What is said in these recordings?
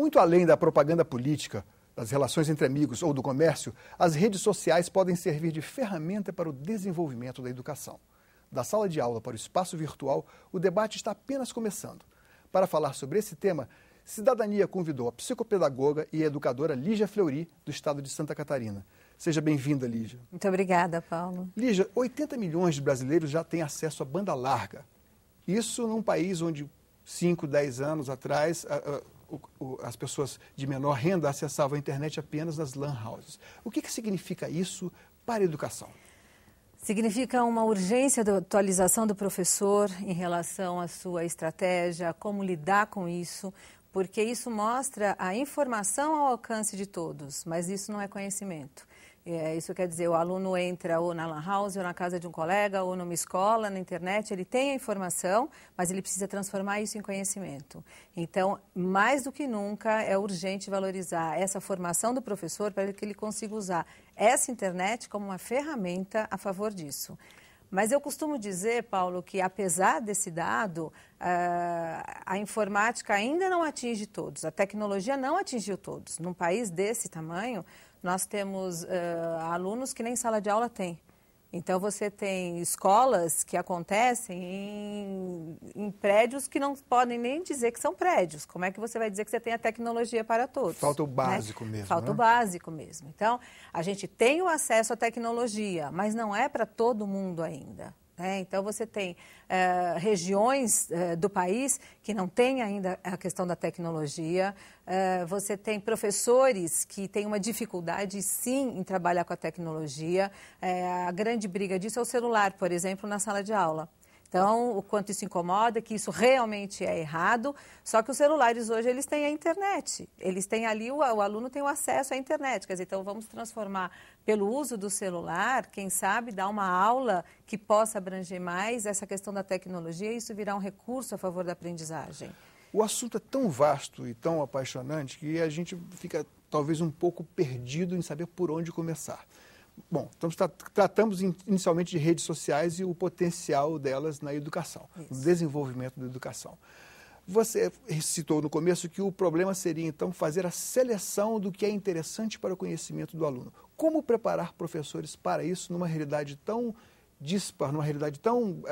Muito além da propaganda política, das relações entre amigos ou do comércio, as redes sociais podem servir de ferramenta para o desenvolvimento da educação. Da sala de aula para o espaço virtual, o debate está apenas começando. Para falar sobre esse tema, Cidadania convidou a psicopedagoga e educadora Lígia Fleury, do estado de Santa Catarina. Seja bem-vinda, Lígia. Muito obrigada, Paulo. Lígia, 80 milhões de brasileiros já têm acesso à banda larga. Isso num país onde 5, 10 anos atrás as pessoas de menor renda acessavam a internet apenas nas lan houses. O que significa isso para a educação? Significa uma urgência da atualização do professor em relação à sua estratégia, como lidar com isso, porque isso mostra a informação ao alcance de todos, mas isso não é conhecimento. Isso quer dizer, o aluno entra ou na lan house, ou na casa de um colega, ou numa escola, na internet, ele tem a informação, mas ele precisa transformar isso em conhecimento. Então, mais do que nunca, é urgente valorizar essa formação do professor para que ele consiga usar essa internet como uma ferramenta a favor disso. Mas eu costumo dizer, Paulo, que apesar desse dado, a informática ainda não atinge todos, a tecnologia não atingiu todos. Num país desse tamanho, nós temos alunos que nem sala de aula têm. Então, você tem escolas que acontecem em prédios que não podem nem dizer que são prédios. Como é que você vai dizer que você tem a tecnologia para todos? Falta o básico mesmo. Falta o básico mesmo. Então, a gente tem o acesso à tecnologia, mas não é para todo mundo ainda. Então, você tem regiões do país que não têm ainda a questão da tecnologia, você tem professores que têm uma dificuldade, sim, em trabalhar com a tecnologia. A grande briga disso é o celular, por exemplo, na sala de aula. Então, o quanto isso incomoda, que isso realmente é errado, só que os celulares hoje, eles têm a internet, eles têm ali, o aluno tem o acesso à internet, quer dizer, então vamos transformar pelo uso do celular, quem sabe dar uma aula que possa abranger mais essa questão da tecnologia e isso virar um recurso a favor da aprendizagem. O assunto é tão vasto e tão apaixonante que a gente fica talvez um pouco perdido em saber por onde começar. Bom, tratamos inicialmente de redes sociais e o potencial delas na educação, no desenvolvimento da educação. Você citou no começo que o problema seria, então, fazer a seleção do que é interessante para o conhecimento do aluno. Como preparar professores para isso numa realidade tão dispar, numa realidade tão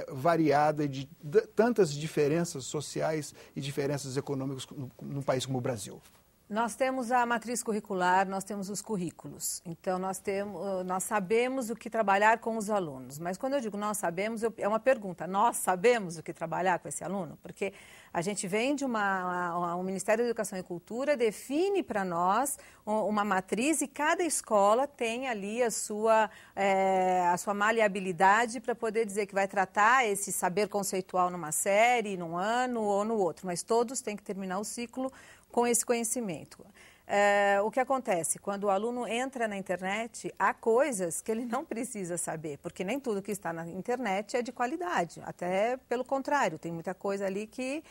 variada e de tantas diferenças sociais e diferenças econômicas num país como o Brasil? Nós temos a matriz curricular, nós temos os currículos. Então, nós sabemos o que trabalhar com os alunos. Mas quando eu digo nós sabemos, é uma pergunta. Nós sabemos o que trabalhar com esse aluno? Porque a gente vem de o Ministério da Educação e Cultura, define para nós uma matriz e cada escola tem ali a sua maleabilidade para poder dizer que vai tratar esse saber conceitual numa série, num ano ou no outro. Mas todos têm que terminar o ciclo com esse conhecimento. O que acontece? Quando o aluno entra na internet, há coisas que ele não precisa saber, porque nem tudo que está na internet é de qualidade, até pelo contrário, tem muita coisa ali que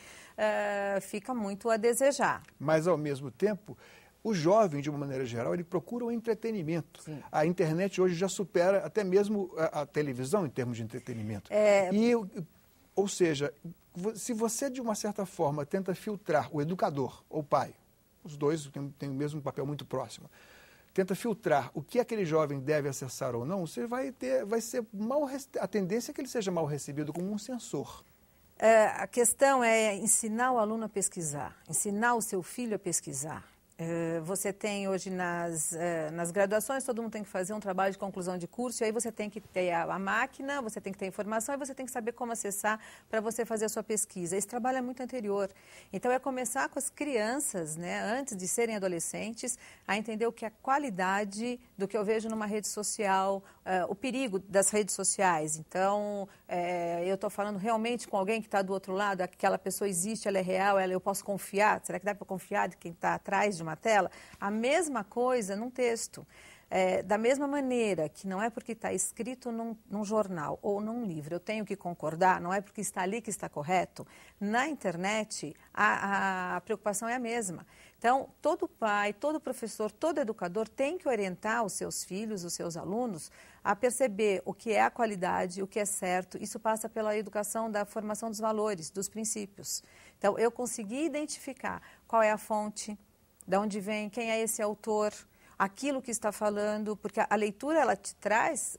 fica muito a desejar. Mas, ao mesmo tempo, o jovem, de uma maneira geral, ele procura o entretenimento. Sim. A internet hoje já supera até mesmo a televisão em termos de entretenimento. Ou seja, se você, de uma certa forma, tenta filtrar o educador ou o pai, os dois têm o mesmo papel muito próximo, tenta filtrar o que aquele jovem deve acessar ou não, você a tendência é que ele seja mal recebido como um censor. A questão é ensinar o aluno a pesquisar, ensinar o seu filho a pesquisar. Você tem hoje nas graduações, todo mundo tem que fazer um trabalho de conclusão de curso, e aí você tem que ter a máquina, você tem que ter a informação e você tem que saber como acessar para você fazer a sua pesquisa. Esse trabalho é muito anterior. Então, é começar com as crianças, né, antes de serem adolescentes, a entender o que é a qualidade do que eu vejo numa rede social, o perigo das redes sociais. Então, eu estou falando realmente com alguém que está do outro lado, aquela pessoa existe, ela é real, eu posso confiar? Será que dá para confiar de quem está atrás de uma tela? A mesma coisa num texto. Da mesma maneira que não é porque está escrito num jornal ou num livro, eu tenho que concordar, não é porque está ali que está correto, na internet a preocupação é a mesma. Então, todo pai, todo professor, todo educador tem que orientar os seus filhos, os seus alunos, a perceber o que é a qualidade, o que é certo. Isso passa pela educação da formação dos valores, dos princípios. Então, eu consegui identificar qual é a fonte, de onde vem, quem é esse autor, aquilo que está falando, porque a leitura ela te traz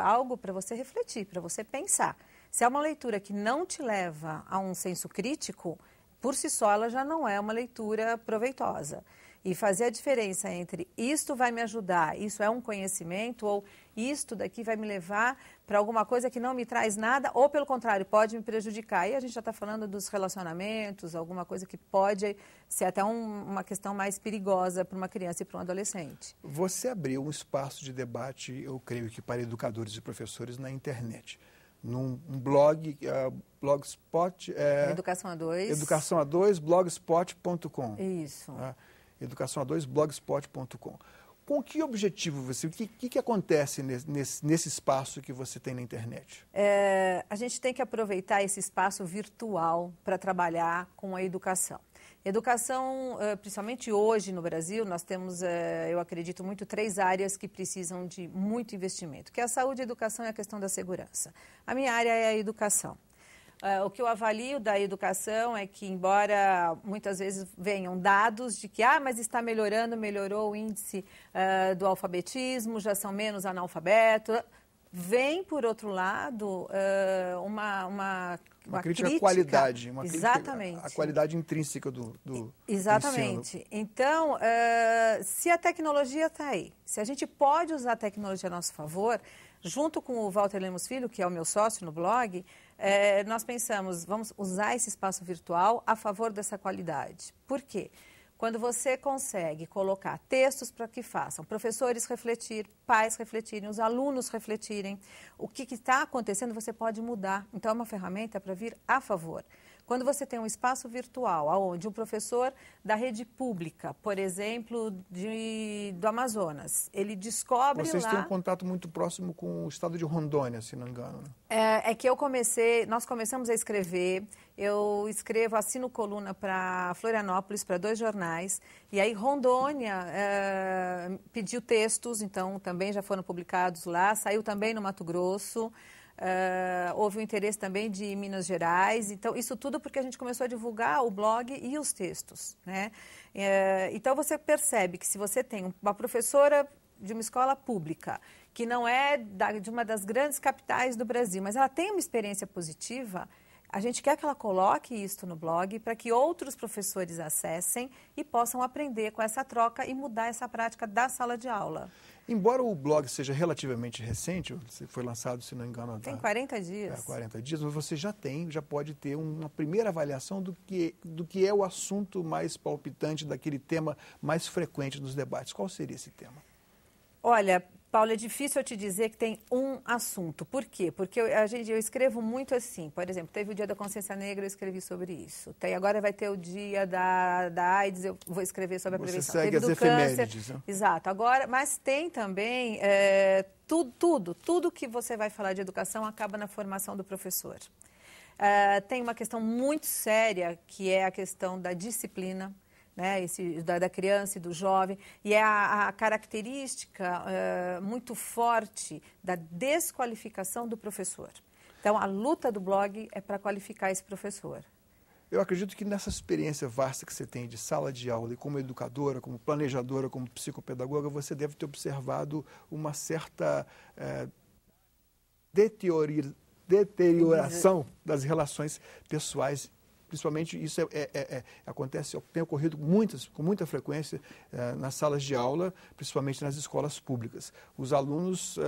algo para você refletir, para você pensar. Se é uma leitura que não te leva a um senso crítico, por si só ela já não é uma leitura proveitosa. E fazer a diferença entre isto vai me ajudar, isso é um conhecimento, ou isto daqui vai me levar para alguma coisa que não me traz nada, ou pelo contrário, pode me prejudicar. E a gente já está falando dos relacionamentos, alguma coisa que pode ser até uma questão mais perigosa para uma criança e para um adolescente. Você abriu um espaço de debate, eu creio que para educadores e professores na internet. Num blog, Blogspot... Educação A2. Educação A2, blogspot.com. Isso. Educação A2, blogspot.com. Com que objetivo você... O que acontece nesse espaço que você tem na internet? A gente tem que aproveitar esse espaço virtual para trabalhar com a educação. Educação, principalmente hoje no Brasil, nós temos, eu acredito muito, 3 áreas que precisam de muito investimento, que é a saúde, a educação e a questão da segurança. A minha área é a educação. O que eu avalio da educação é que, embora muitas vezes venham dados de que, mas está melhorando, melhorou o índice do alfabetismo, já são menos analfabetos, vem, por outro lado, uma crítica à qualidade. Exatamente. Crítica à qualidade intrínseca do Exatamente. ensino. Então, se a tecnologia está aí, se a gente pode usar a tecnologia a nosso favor, junto com o Walter Lemos Filho, que é o meu sócio no blog, nós pensamos, vamos usar esse espaço virtual a favor dessa qualidade. Por quê? Quando você consegue colocar textos para que façam professores refletir, pais refletirem, os alunos refletirem, o que está acontecendo você pode mudar. Então, é uma ferramenta para vir a favor. Quando você tem um espaço virtual, onde um professor da rede pública, por exemplo, do Amazonas, ele descobre Vocês têm um contato muito próximo com o estado de Rondônia, se não me engano, né? É que nós começamos a escrever, eu escrevo, assino coluna para Florianópolis, para 2 jornais, e aí Rondônia pediu textos, então também já foram publicados lá, saiu também no Mato Grosso. Houve um interesse também de Minas Gerais, então isso tudo porque a gente começou a divulgar o blog e os textos, né? Então você percebe que se você tem uma professora de uma escola pública, que não é de uma das grandes capitais do Brasil, mas ela tem uma experiência positiva, a gente quer que ela coloque isso no blog para que outros professores acessem e possam aprender com essa troca e mudar essa prática da sala de aula. Embora o blog seja relativamente recente, foi lançado, se não me engano... Tem 40 dias. 40 dias, mas você já pode ter uma primeira avaliação do que é o assunto mais palpitante, daquele tema mais frequente nos debates. Qual seria esse tema? Olha, Paulo, é difícil eu te dizer que tem um assunto. Por quê? Porque eu escrevo muito assim. Por exemplo, teve o Dia da Consciência Negra, eu escrevi sobre isso. Agora vai ter o Dia da AIDS, eu vou escrever sobre a prevenção. Você segue as efemérides, né? Exato. Agora, mas tem também tudo que você vai falar de educação acaba na formação do professor. Tem uma questão muito séria, que é a questão da disciplina, né, da criança e do jovem, e é a característica muito forte da desqualificação do professor. Então, a luta do blog é para qualificar esse professor. Eu acredito que nessa experiência vasta que você tem de sala de aula e como educadora, como planejadora, como psicopedagoga, você deve ter observado uma certa deterioração das relações pessoais. Principalmente isso tem ocorrido com muita frequência nas salas de aula, principalmente nas escolas públicas. Os alunos,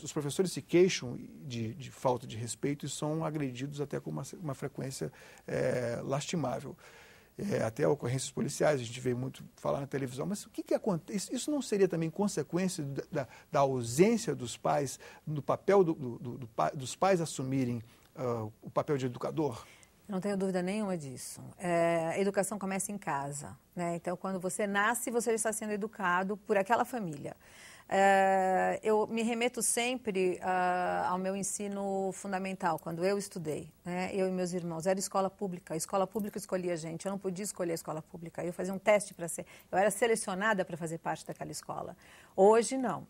os professores se queixam de falta de respeito e são agredidos até com uma frequência lastimável. Até ocorrências policiais, a gente vê muito falar na televisão, mas o que acontece? Isso não seria também consequência da ausência dos pais, do papel dos pais assumirem o papel de educador? Não tenho dúvida nenhuma disso. A educação começa em casa, né? Então, quando você nasce, você já está sendo educado por aquela família. Eu me remeto sempre ao meu ensino fundamental, quando eu estudei, né? Eu e meus irmãos. Era escola pública. A escola pública escolhia a gente. Eu não podia escolher a escola pública. Eu fazia um teste para ser... Eu era selecionada para fazer parte daquela escola. Hoje, não.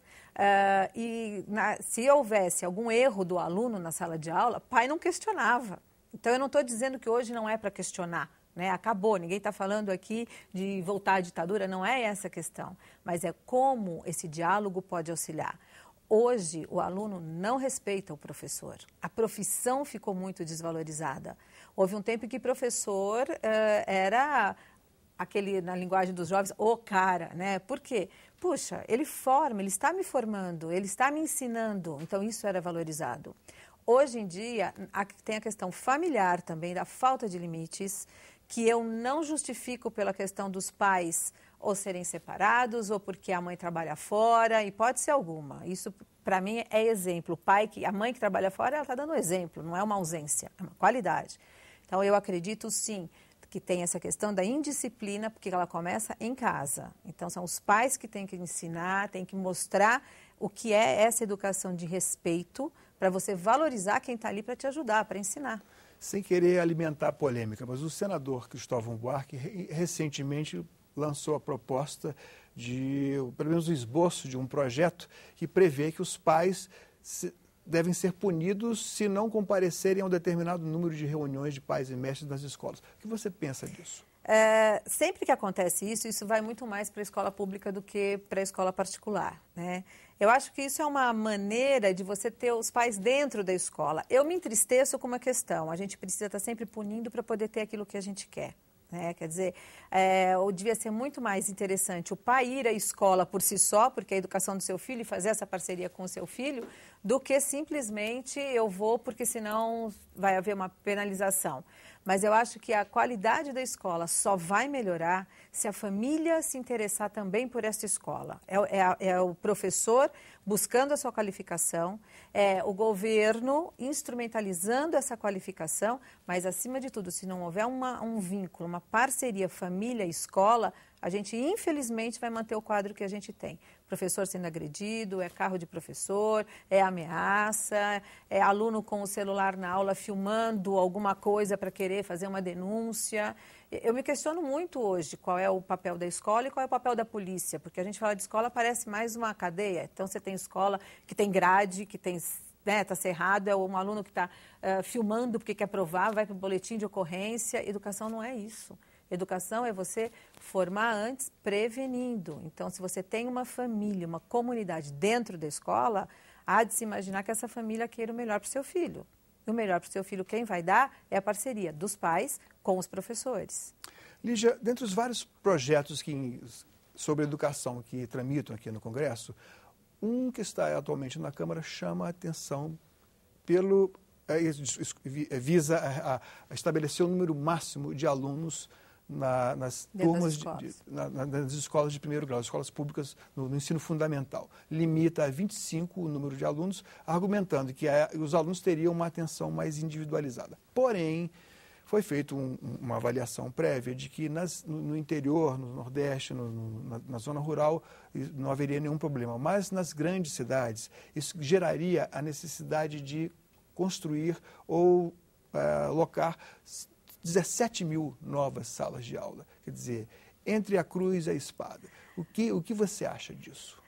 Se houvesse algum erro do aluno na sala de aula, pai não questionava. Então, eu não estou dizendo que hoje não é para questionar. Né? Acabou, ninguém está falando aqui de voltar à ditadura, não é essa a questão, mas é como esse diálogo pode auxiliar. Hoje, o aluno não respeita o professor, a profissão ficou muito desvalorizada. Houve um tempo em que professor era aquele, na linguagem dos jovens, o cara, né? Por quê? Puxa, ele forma, ele está me formando, ele está me ensinando, então isso era valorizado. Hoje em dia, tem a questão familiar também, da falta de limites, que eu não justifico pela questão dos pais ou serem separados ou porque a mãe trabalha fora, hipótese alguma. Isso, para mim, é exemplo. A mãe que trabalha fora, ela está dando exemplo, não é uma ausência, é uma qualidade. Então, eu acredito, sim, que tem essa questão da indisciplina, porque ela começa em casa. Então, são os pais que têm que ensinar, têm que mostrar o que é essa educação de respeito para você valorizar quem está ali para te ajudar, para ensinar. Sem querer alimentar a polêmica, mas o senador Cristóvão Buarque recentemente lançou a proposta de, pelo menos o esboço de um projeto que prevê que os pais devem ser punidos se não comparecerem a um determinado número de reuniões de pais e mestres das escolas. O que você pensa disso? Sempre que acontece isso vai muito mais para a escola pública do que para a escola particular, né? Eu acho que isso é uma maneira de você ter os pais dentro da escola. Eu me entristeço com uma questão, a gente precisa estar sempre punindo para poder ter aquilo que a gente quer. Quer dizer, devia ser muito mais interessante o pai ir à escola por si só, porque a educação do seu filho, e fazer essa parceria com o seu filho, do que simplesmente eu vou porque senão vai haver uma penalização. Mas eu acho que a qualidade da escola só vai melhorar se a família se interessar também por essa escola. É o professor buscando a sua qualificação, é o governo instrumentalizando essa qualificação, mas, acima de tudo, se não houver um vínculo, uma parceria família-escola, a gente, infelizmente, vai manter o quadro que a gente tem. Professor sendo agredido, é carro de professor, é ameaça, é aluno com o celular na aula filmando alguma coisa para querer fazer uma denúncia. Eu me questiono muito hoje qual é o papel da escola e qual é o papel da polícia, porque a gente fala de escola, parece mais uma cadeia. Então, você tem escola que tem grade, que tem... Está cerrado, é um aluno que está filmando porque quer provar, vai para o boletim de ocorrência. Educação não é isso. Educação é você formar antes, prevenindo. Então, se você tem uma família, uma comunidade dentro da escola, há de se imaginar que essa família queira o melhor para o seu filho. E o melhor para o seu filho, quem vai dar é a parceria dos pais com os professores. Lígia, dentre os vários projetos sobre educação que tramitam aqui no Congresso, um que está atualmente na Câmara chama a atenção visa a estabelecer o número máximo de alunos nas turmas nas escolas de primeiro grau, escolas públicas no ensino fundamental. Limita a 25 o número de alunos, argumentando que os alunos teriam uma atenção mais individualizada. Porém, foi feita uma avaliação prévia de que no interior, no Nordeste, na zona rural, não haveria nenhum problema. Mas nas grandes cidades, isso geraria a necessidade de construir ou locar 17 mil novas salas de aula. Quer dizer, entre a cruz e a espada. O que você acha disso?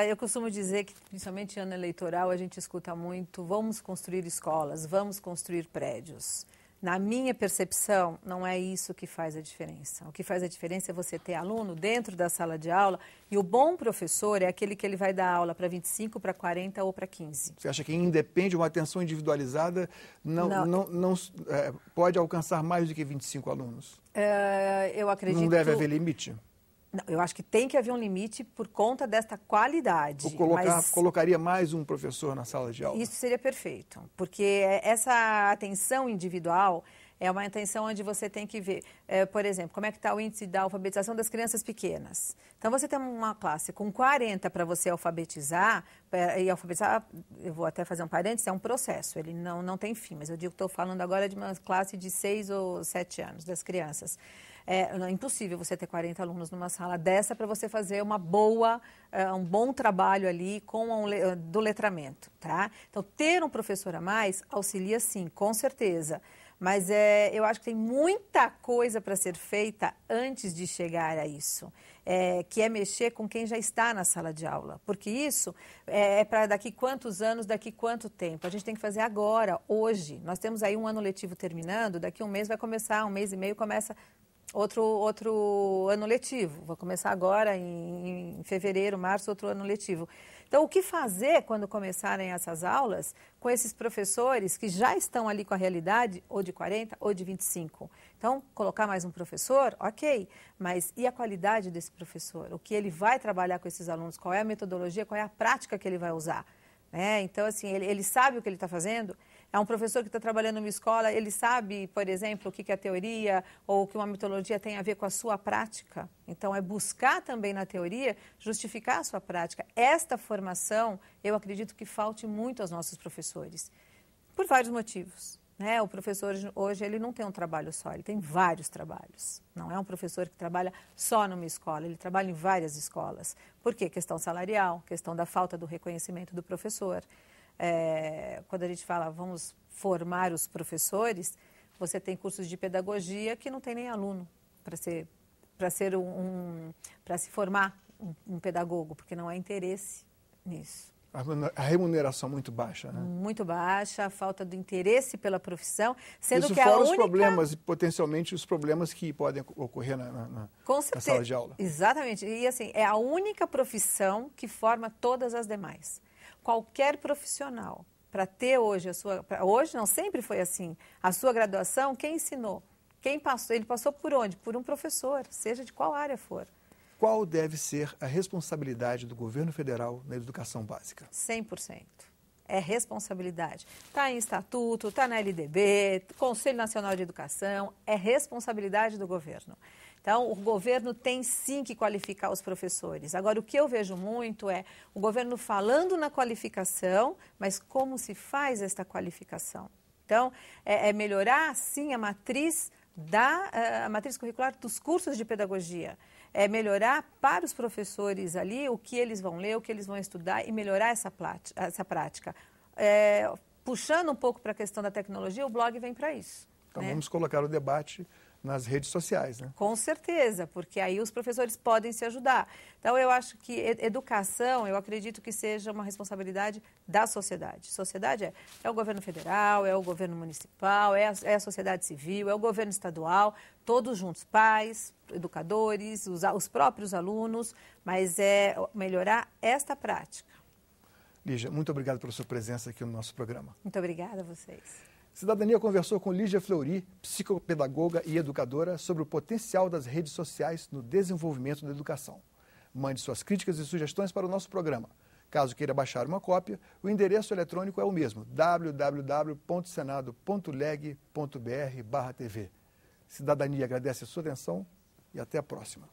Eu costumo dizer que, principalmente em ano eleitoral, a gente escuta muito: vamos construir escolas, vamos construir prédios. Na minha percepção, não é isso que faz a diferença. O que faz a diferença é você ter aluno dentro da sala de aula, e o bom professor é aquele que ele vai dar aula para 25, para 40 ou para 15. Você acha que, independe de uma atenção individualizada, não pode alcançar mais do que 25 alunos? Eu acredito... Não deve haver limite? Não, eu acho que tem que haver um limite por conta desta qualidade. Ou colocaria mais um professor na sala de aula? Isso seria perfeito, porque essa atenção individual, É uma intenção onde você tem que ver, por exemplo, como é que está o índice da alfabetização das crianças pequenas. Então, você tem uma classe com 40 para você alfabetizar, e alfabetizar, eu vou até fazer um parênteses, é um processo, ele não tem fim, mas eu digo que estou falando agora de uma classe de 6 ou 7 anos das crianças. É impossível você ter 40 alunos numa sala dessa para você fazer um bom trabalho ali do letramento, tá? Então, ter um professor a mais auxilia sim, com certeza. Mas eu acho que tem muita coisa para ser feita antes de chegar a isso, que é mexer com quem já está na sala de aula. Porque isso é para daqui quantos anos, daqui quanto tempo. A gente tem que fazer agora, hoje. Nós temos aí um ano letivo terminando, daqui um mês vai começar, um mês e meio começa outro ano letivo. Vou começar agora em fevereiro, março, outro ano letivo. Então, o que fazer quando começarem essas aulas com esses professores que já estão ali com a realidade, ou de 40 ou de 25? Então, colocar mais um professor, ok, mas e a qualidade desse professor? O que ele vai trabalhar com esses alunos? Qual é a metodologia, qual é a prática que ele vai usar? Então, assim, ele sabe o que ele está fazendo? É um professor que está trabalhando numa escola, ele sabe, por exemplo, o que é teoria ou o que uma metodologia tem a ver com a sua prática. Então, é buscar também na teoria justificar a sua prática. Esta formação, eu acredito que falte muito aos nossos professores, por vários motivos. O professor hoje ele não tem um trabalho só, ele tem vários trabalhos. Não é um professor que trabalha só numa escola, ele trabalha em várias escolas. Por quê? Questão salarial, questão da falta do reconhecimento do professor. Quando a gente fala vamos formar os professores, você tem cursos de pedagogia que não tem nem aluno para se formar um pedagogo, porque não há interesse nisso. A remuneração muito baixa, né? Muito baixa, a falta do interesse pela profissão, sendo isso que fora a única... os problemas, e potencialmente os problemas que podem ocorrer na sala de aula. Exatamente. E assim, é a única profissão que forma todas as demais. Qualquer profissional, para ter hoje hoje não, sempre foi assim, a sua graduação, quem ensinou? Quem passou? Ele passou por onde? Por um professor, seja de qual área for. Qual deve ser a responsabilidade do governo federal na educação básica? 100%. É responsabilidade. Está em estatuto, está na LDB, Conselho Nacional de Educação, é responsabilidade do governo. Então, o governo tem sim que qualificar os professores. Agora, o que eu vejo muito é o governo falando na qualificação, mas como se faz esta qualificação? Então, é melhorar sim a matriz curricular dos cursos de pedagogia. É melhorar para os professores ali o que eles vão ler, o que eles vão estudar e melhorar essa prática. Puxando um pouco para a questão da tecnologia, o blog vem para isso. Então, vamos colocar o debate nas redes sociais, né? Com certeza, porque aí os professores podem se ajudar. Então, eu acho que educação, eu acredito que seja uma responsabilidade da sociedade. Sociedade é o governo federal, é o governo municipal, é a sociedade civil, é o governo estadual, todos juntos, pais, educadores, os próprios alunos, mas é melhorar esta prática. Lígia, muito obrigado pela sua presença aqui no nosso programa. Muito obrigada a vocês. Cidadania conversou com Lígia Fleury, psicopedagoga e educadora, sobre o potencial das redes sociais no desenvolvimento da educação. Mande suas críticas e sugestões para o nosso programa. Caso queira baixar uma cópia, o endereço eletrônico é o mesmo, www.senado.leg.br/tv. Cidadania agradece a sua atenção e até a próxima.